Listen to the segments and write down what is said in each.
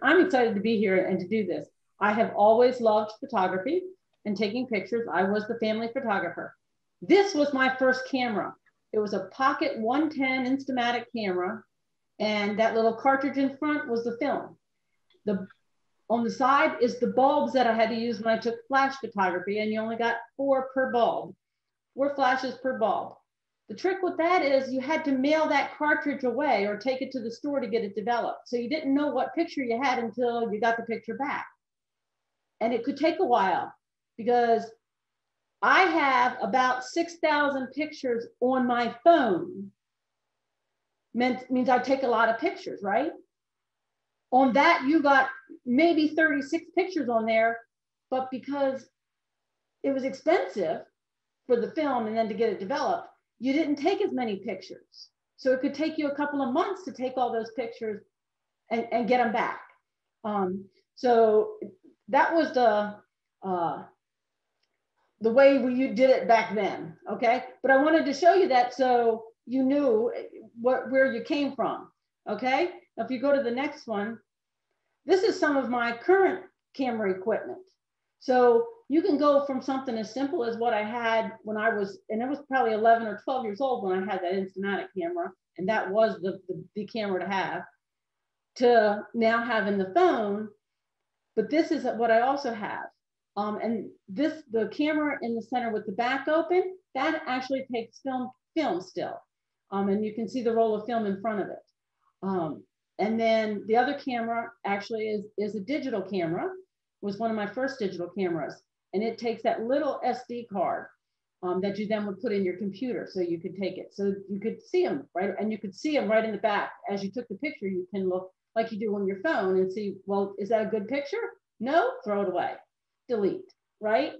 I'm excited to be here and to do this. I have always loved photography and taking pictures. I was the family photographer. This was my first camera. It was a Pocket 110 Instamatic camera, and that little cartridge in front was the film. On the side is the bulbs that I had to use when I took flash photography, and you only got 4 per bulb, 4 flashes per bulb. The trick with that is you had to mail that cartridge away or take it to the store to get it developed. So you didn't know what picture you had until you got the picture back. And it could take a while because I have about 6,000 pictures on my phone. Means I take a lot of pictures, right? On that, you got maybe 36 pictures on there, but because it was expensive for the film and then to get it developed, you didn't take as many pictures. So it could take you a couple of months to take all those pictures and get them back. So that was the way you did it back then, okay? But I wanted to show you that so you knew where you came from, okay? Now, if you go to the next one, this is some of my current camera equipment. So you can go from something as simple as what I had when I was, and it was probably 11 or 12 years old when I had that Instamatic camera, and that was the camera to have, to now having the phone. But this is what I also have. And the camera in the center with the back open, that actually takes film still. And you can see the roll of film in front of it. And then the other camera actually is a digital camera, was one of my first digital cameras. And it takes that little SD card that you then would put in your computer so you could take it. So you could see them, right? And you could see them right in the back. As you took the picture, you can look like you do on your phone and see, well, is that a good picture? No, throw it away, delete, right?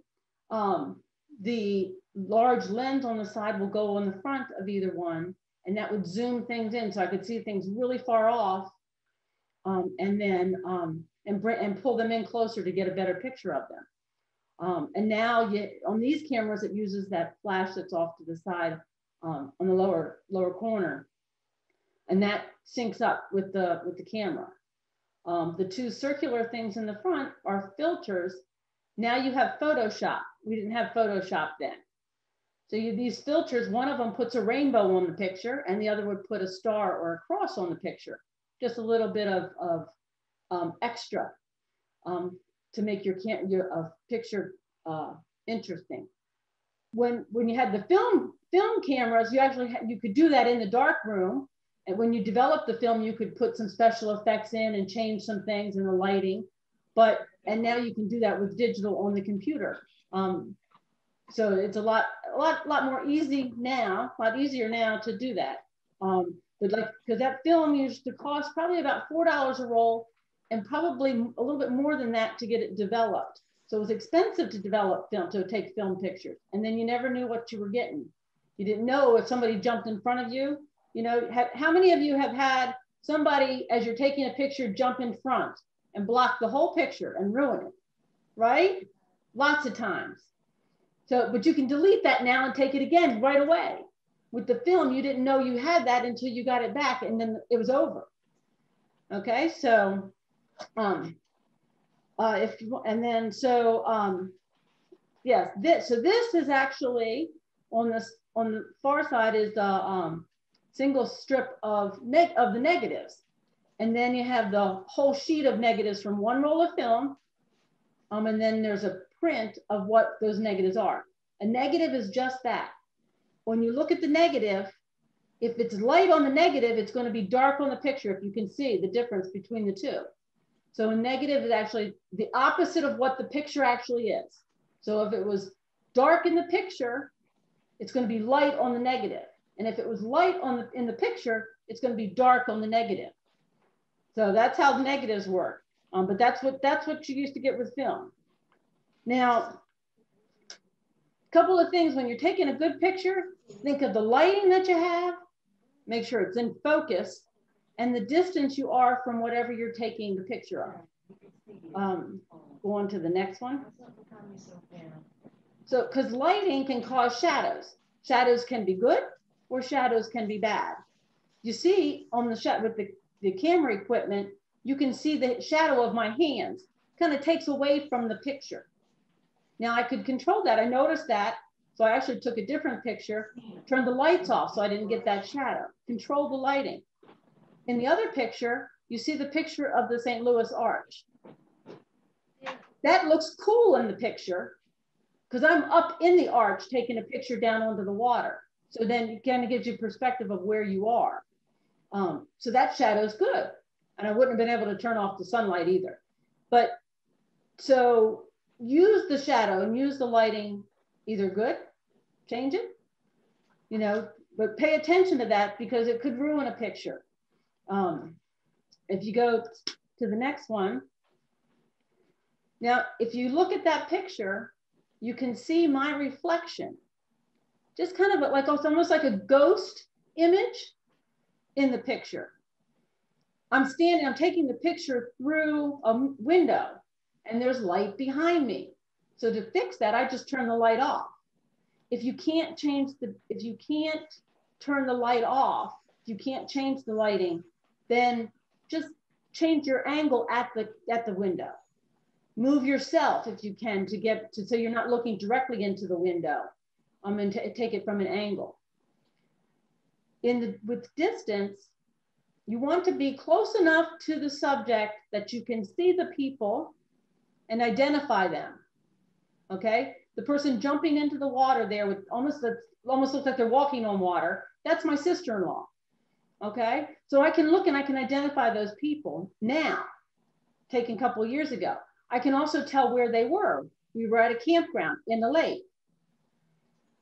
The large lens on the side will go on the front of either one, and that would zoom things in so I could see things really far off, and then and pull them in closer to get a better picture of them. And now on these cameras, it uses that flash that's off to the side on the lower corner, and that syncs up with the camera. The 2 circular things in the front are filters. Now you have Photoshop. We didn't have Photoshop then. So these filters, one of them puts a rainbow on the picture and the other would put a star or a cross on the picture. Just a little bit of extra to make your picture interesting. When you had the film cameras, you could do that in the dark room. And when you developed the film, you could put some special effects in and change some things in the lighting. And now you can do that with digital on the computer. So it's a lot more easier now to do that. But because that film used to cost probably about $4 a roll, and probably a little bit more than that to get it developed. So it was expensive to develop film, to take film pictures. And then you never knew what you were getting. You didn't know if somebody jumped in front of you. You know, how many of you have had somebody, as you're taking a picture, jump in front and block the whole picture and ruin it, right? Lots of times. So, but you can delete that now and take it again right away. With the film, you didn't know you had that until you got it back, and then it was over. Okay, so yes, this is actually on the far side is the single strip of the negatives. And then you have the whole sheet of negatives from one roll of film. And then there's a print of what those negatives are. A negative is just that. When you look at the negative, if it's light on the negative, it's going to be dark on the picture, if you can see the difference between the two. So a negative is actually the opposite of what the picture actually is. So if it was dark in the picture, it's going to be light on the negative. And if it was light in the picture, it's going to be dark on the negative. So that's how the negatives work. But that's what you used to get with film. Now, a couple of things when you're taking a good picture, think of the lighting that you have, make sure it's in focus, and the distance you are from whatever you're taking the picture of. Go on to the next one. So, because lighting can cause shadows. Shadows can be good or shadows can be bad. You see on the shot with the camera equipment, you can see the shadow of my hands. Kind of takes away from the picture. Now I could control that. I noticed that. So I actually took a different picture, turned the lights off so I didn't get that shadow. Control the lighting. In the other picture, you see the picture of the St. Louis Arch. That looks cool in the picture because I'm up in the arch taking a picture down onto the water. So then it kind of gives you perspective of where you are. So that shadow's good. And I wouldn't have been able to turn off the sunlight either. But so use the shadow and use the lighting, either good, change it, you know, but pay attention to that because it could ruin a picture. If you go to the next one, now, if you look at that picture, you can see my reflection, just kind of like almost like a ghost image in the picture. I'm taking the picture through a window and there's light behind me. So to fix that, I just turn the light off. If you can't turn the light off, if you can't change the lighting, then just change your angle at the window. Move yourself if you can so you're not looking directly into the window. I'm going to take it from an angle. With distance, you want to be close enough to the subject that you can see the people and identify them. Okay, the person jumping into the water there with almost looks like they're walking on water. That's my sister-in-law. Okay, so I can look and I can identify those people now, taken a couple of years ago. I can also tell where they were. We were at a campground in the lake.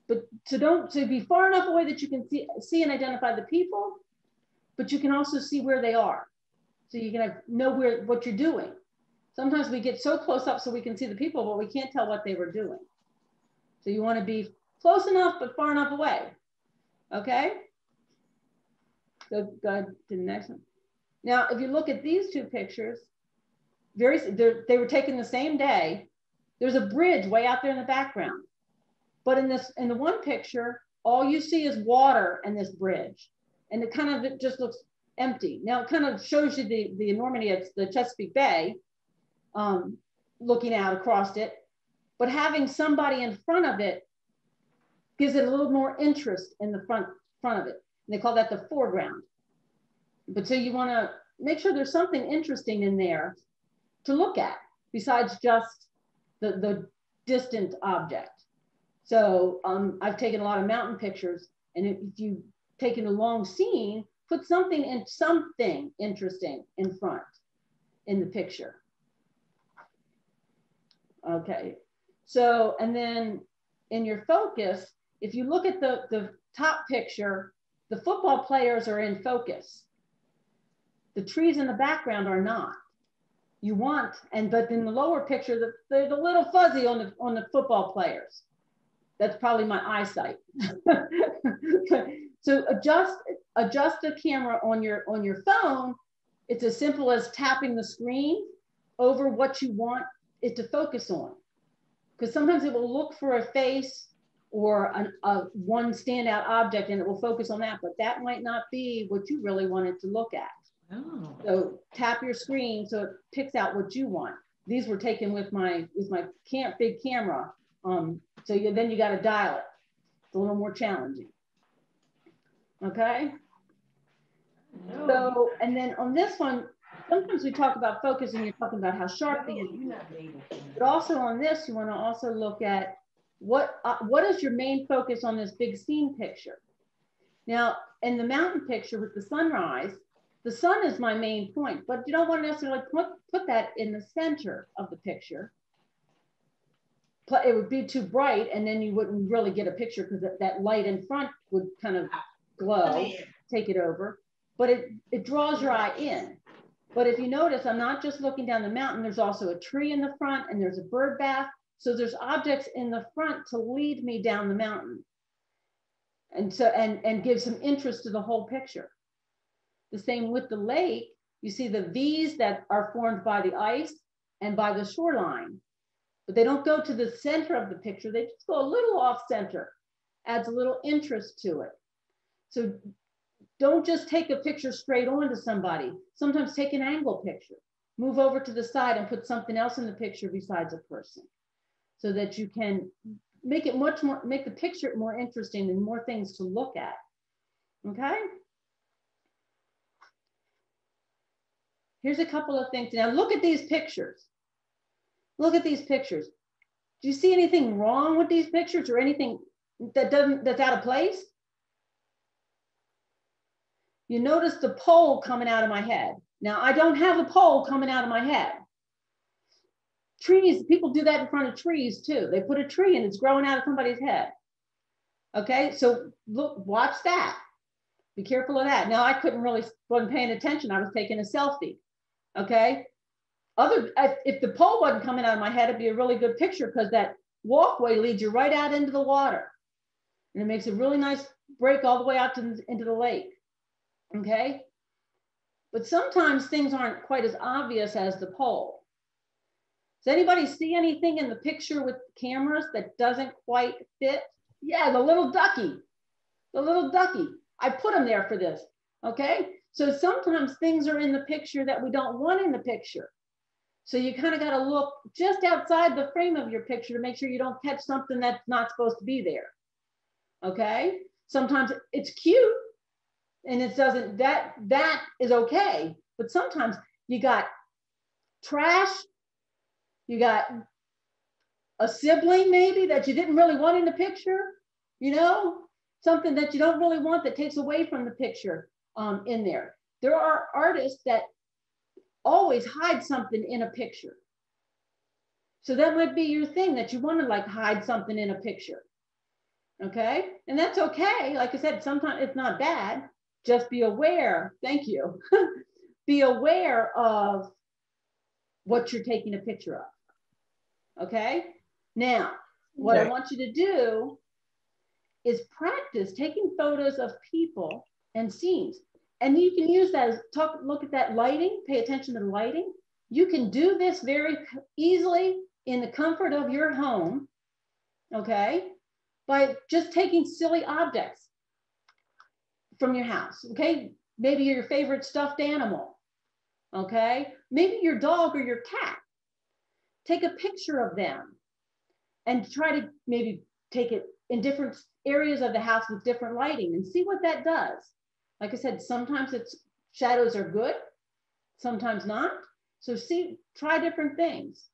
But to be far enough away that you can see and identify the people, but you can also see where they are. So you can know what you're doing. Sometimes we get so close up so we can see the people, but we can't tell what they were doing. So you want to be close enough, but far enough away. Okay? So go ahead to the next one. Now, if you look at these two pictures, they were taken the same day. There's a bridge way out there in the background. But in the one picture, all you see is water and this bridge. And it just looks empty. Now it kind of shows you the enormity of the Chesapeake Bay, looking out across it. But having somebody in front of it gives it a little more interest in the front of it. And they call that the foreground. But so you want to make sure there's something interesting in there to look at besides just the distant object. So I've taken a lot of mountain pictures, and if you've taken a long scene, put something interesting in front in the picture. Okay, so and then in your focus, if you look at the top picture, the football players are in focus. The trees in the background are not. But in the lower picture, they're a little fuzzy on the football players. That's probably my eyesight. So adjust the camera on your phone. It's as simple as tapping the screen over what you want it to focus on. Because sometimes it will look for a face or one standout object and it will focus on that, but that might not be what you really want it to look at. Oh. So tap your screen so it picks out what you want. These were taken with my big camera. So then you got to dial it. It's a little more challenging. Okay. No. So, and then on this one, sometimes we talk about focus and you're talking about how sharp the image is. But also on this, you want to also look at what is your main focus on this big scene picture. Now, in the mountain picture with the sunrise, the sun is my main point, but you don't want to necessarily put that in the center of the picture. It would be too bright and then you wouldn't really get a picture because that light in front would kind of glow, take it over, but it draws your eye in. But if you notice, I'm not just looking down the mountain, there's also a tree in the front and there's a bird bath. So there's objects in the front to lead me down the mountain. And so, and give some interest to the whole picture. The same with the lake, you see the V's that are formed by the ice and by the shoreline. But they don't go to the center of the picture. They just go a little off center, adds a little interest to it. So Don't just take a picture straight on to somebody. Sometimes take an angle picture. Move over to the side and put something else in the picture besides a person, so that you can make it make the picture more interesting and more things to look at. Okay. Here's a couple of things. Now look at these pictures. Look at these pictures. Do you see anything wrong with these pictures or anything that's out of place? You notice the pole coming out of my head. Now I don't have a pole coming out of my head. Trees, people do that in front of trees too. They put a tree and it's growing out of somebody's head. Okay, so look, watch that. Be careful of that. Now I wasn't paying attention. I was taking a selfie. Okay. If the pole wasn't coming out of my head, it'd be a really good picture because that walkway leads you right out into the water. And it makes a really nice break all the way out into the lake. Okay. But sometimes things aren't quite as obvious as the pole. Does anybody see anything in the picture with cameras that doesn't quite fit? Yeah, the little ducky. The little ducky. I put them there for this. Okay. So sometimes things are in the picture that we don't want in the picture. So you kind of got to look just outside the frame of your picture to make sure you don't catch something that's not supposed to be there. Okay. Sometimes it's cute and it doesn't, that is okay. But sometimes you got trash, you got a sibling maybe that you didn't really want in the picture, you know, something that you don't really want that takes away from the picture in there. There are artists that always hide something in a picture. So that might be your thing, that you want to like hide something in a picture. Okay. And that's okay. Like I said, sometimes it's not bad. Just be aware. Thank you. Be aware of what you're taking a picture of. Okay. Now, what I want you to do is practice taking photos of people and scenes. And you can use that as look at that lighting, pay attention to the lighting. You can do this very easily in the comfort of your home, okay, by just taking silly objects from your house, okay? Maybe your favorite stuffed animal, okay? Maybe your dog or your cat. Take a picture of them and try to maybe take it in different areas of the house with different lighting and see what that does. Like I said, sometimes shadows are good, sometimes not. So try different things.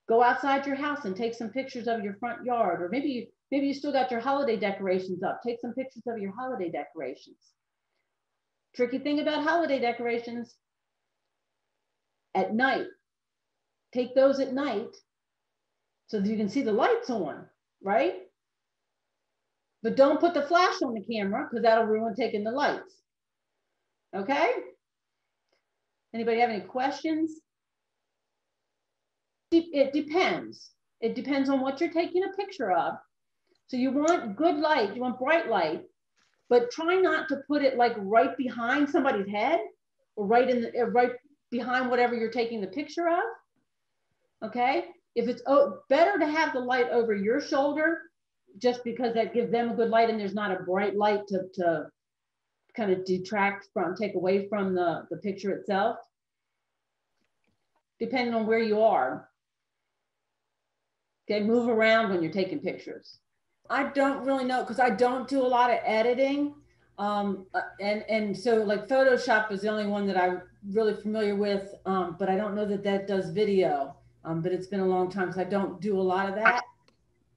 Go outside your house and take some pictures of your front yard, or maybe you still got your holiday decorations up. Take some pictures of your holiday decorations. Tricky thing about holiday decorations, at night, take those at night so that you can see the lights on, right? But don't put the flash on the camera because that'll ruin taking the lights. Okay? Anybody have any questions? It depends. It depends on what you're taking a picture of. So you want good light, you want bright light, but try not to put it like right behind somebody's head or right behind whatever you're taking the picture of. Okay? If it's better to have the light over your shoulder, just because that gives them a good light and there's not a bright light to kind of take away from the picture itself, depending on where you are. Okay, move around when you're taking pictures. I don't really know because I don't do a lot of editing. And so like Photoshop is the only one that I'm really familiar with, but I don't know that does video. But it's been a long time because I don't do a lot of that.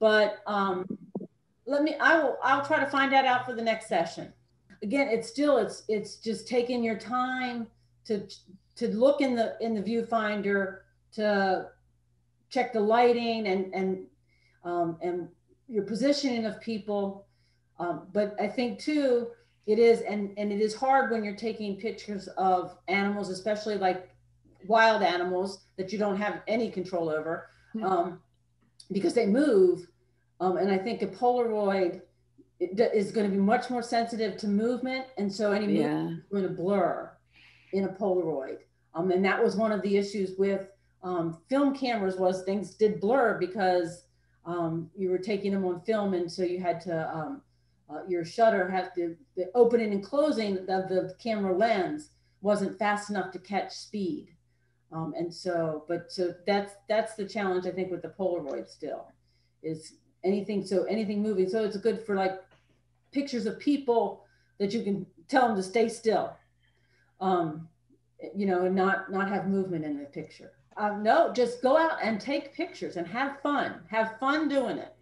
But I'll try to find that out for the next session. Again, it's just taking your time to look in the viewfinder, to check the lighting and your positioning of people. But I think too, it is hard when you're taking pictures of animals, especially like wild animals that you don't have any control over, because they move. And I think a Polaroid is going to be much more sensitive to movement. And so any movement is going to blur in a Polaroid. And that was one of the issues with film cameras, was things did blur because you were taking them on film. And so you had to your shutter the opening and closing of the camera lens wasn't fast enough to catch speed. So that's the challenge, I think, with the Polaroid still, is anything moving. So it's good for like pictures of people that you can tell them to stay still, you know, and not have movement in the picture. No, just go out and take pictures and have fun. Have fun doing it.